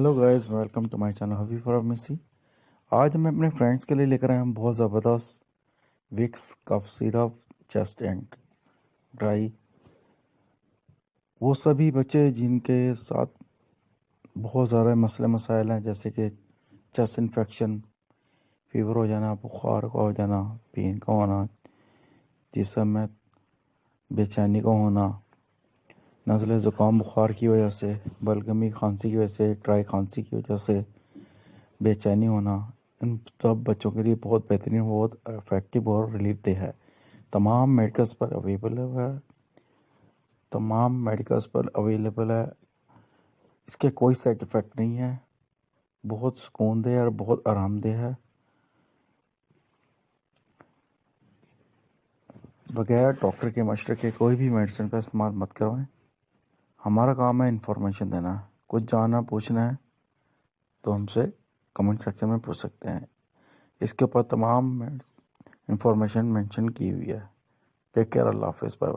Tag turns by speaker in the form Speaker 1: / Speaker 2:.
Speaker 1: Hello guys, welcome to my channel हबी pharmacy. आज मैं अपने फ्रेंड्स के लिए लेकर आया हूँ बहुत ज़बरदस्त Vicks cough syrup chest and dry. वो सभी बच्चे जिनके साथ बहुत ज़्यादा मसले मसाइल हैं, जैसे कि चेस्ट इन्फेक्शन, फीवर हो जाना, बुखार का हो जाना, पेन का होना, जिसम में बेचैनी का होना, नज़ले ज़ुकाम बुखार की वजह से, बलगमी खांसी की वजह से, ड्राई खांसी की वजह से बेचैनी होना, इन सब बच्चों के लिए बहुत बेहतरीन, बहुत इफेक्टिव और रिलीफ दे है। तमाम मेडिकल्स पर अवेलेबल है। इसके कोई साइड इफ़ेक्ट नहीं है, बहुत सुकूनदेह और बहुत आरामदेह है। बगैर डॉक्टर के मशवरे के कोई भी मेडिसिन का इस्तेमाल मत करवाएं। हमारा काम है इन्फॉर्मेशन देना। कुछ जानना पूछना है तो हमसे कमेंट सेक्शन में पूछ सकते हैं। इसके ऊपर तमाम इंफॉर्मेशन मेंशन की हुई है। टेक केयर, अल्लाह हाफिज़, बाय।